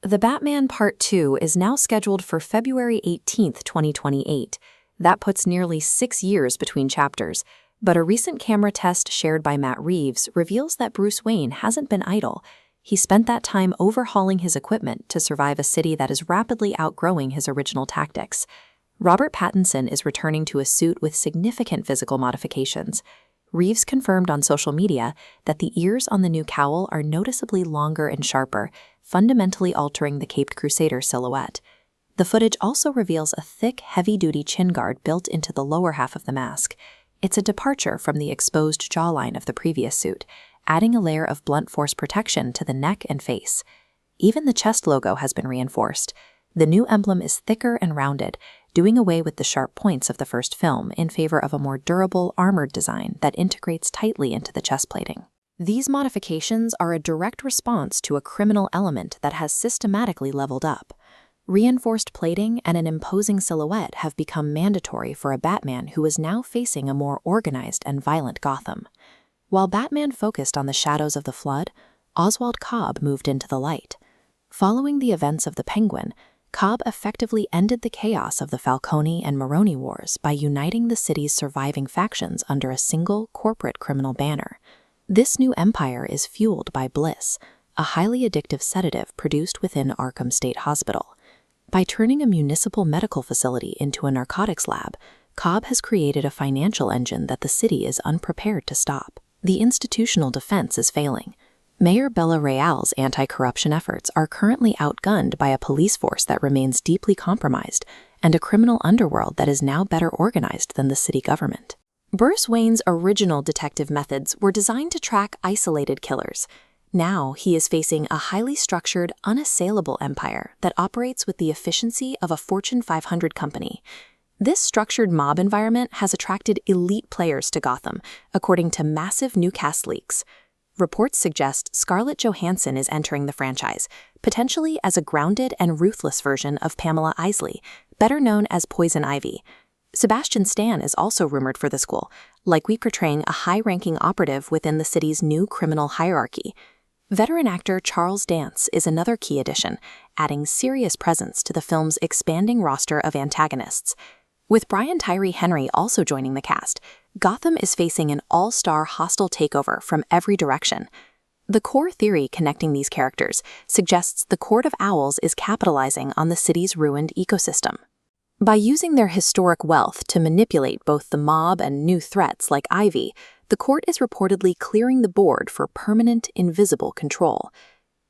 The Batman Part 2 is now scheduled for February 18th, 2028. That puts nearly 6 years between chapters, but a recent camera test shared by Matt Reeves reveals that Bruce Wayne hasn't been idle. He spent that time overhauling his equipment to survive a city that is rapidly outgrowing his original tactics. Robert Pattinson is returning to a suit with significant physical modifications. Reeves confirmed on social media that the ears on the new cowl are noticeably longer and sharper, fundamentally altering the Caped Crusader silhouette. The footage also reveals a thick, heavy-duty chin guard built into the lower half of the mask. It's a departure from the exposed jawline of the previous suit, adding a layer of blunt force protection to the neck and face. Even the chest logo has been reinforced. The new emblem is thicker and rounded, doing away with the sharp points of the first film in favor of a more durable, armored design that integrates tightly into the chest plating. These modifications are a direct response to a criminal element that has systematically leveled up. Reinforced plating and an imposing silhouette have become mandatory for a Batman who is now facing a more organized and violent Gotham. While Batman focused on the shadows of the flood, Oswald Cobb moved into the light. Following the events of the Penguin, Cobb effectively ended the chaos of the Falcone and Maroni Wars by uniting the city's surviving factions under a single corporate criminal banner. This new empire is fueled by Bliss, a highly addictive sedative produced within Arkham State Hospital. By turning a municipal medical facility into a narcotics lab, Cobb has created a financial engine that the city is unprepared to stop. The institutional defense is failing. Mayor Bella Real's anti-corruption efforts are currently outgunned by a police force that remains deeply compromised and a criminal underworld that is now better organized than the city government. Bruce Wayne's original detective methods were designed to track isolated killers. Now he is facing a highly structured, unassailable empire that operates with the efficiency of a Fortune 500 company. This structured mob environment has attracted elite players to Gotham, according to massive new cast leaks. Reports suggest Scarlett Johansson is entering the franchise, potentially as a grounded and ruthless version of Pamela Isley, better known as Poison Ivy. Sebastian Stan is also rumored for the school, likely portraying a high-ranking operative within the city's new criminal hierarchy. Veteran actor Charles Dance is another key addition, adding serious presence to the film's expanding roster of antagonists. With Brian Tyree Henry also joining the cast, Gotham is facing an all-star hostile takeover from every direction. The core theory connecting these characters suggests the Court of Owls is capitalizing on the city's ruined ecosystem. By using their historic wealth to manipulate both the mob and new threats like Ivy, the court is reportedly clearing the board for permanent, invisible control.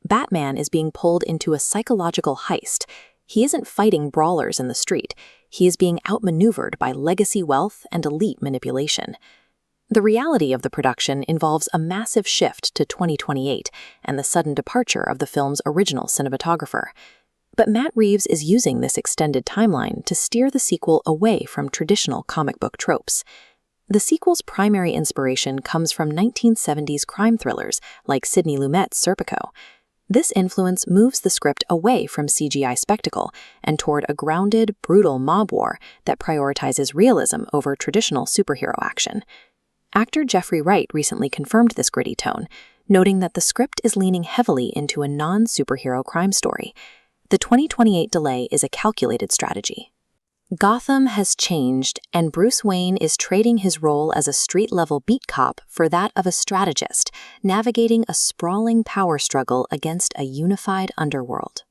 Batman is being pulled into a psychological heist. He isn't fighting brawlers in the street. He is being outmaneuvered by legacy wealth and elite manipulation. The reality of the production involves a massive shift to 2028 and the sudden departure of the film's original cinematographer. But Matt Reeves is using this extended timeline to steer the sequel away from traditional comic book tropes. The sequel's primary inspiration comes from 1970s crime thrillers like Sidney Lumet's Serpico. This influence moves the script away from CGI spectacle and toward a grounded, brutal mob war that prioritizes realism over traditional superhero action. Actor Jeffrey Wright recently confirmed this gritty tone, noting that the script is leaning heavily into a non-superhero crime story. The 2028 delay is a calculated strategy. Gotham has changed, and Bruce Wayne is trading his role as a street-level beat cop for that of a strategist, navigating a sprawling power struggle against a unified underworld.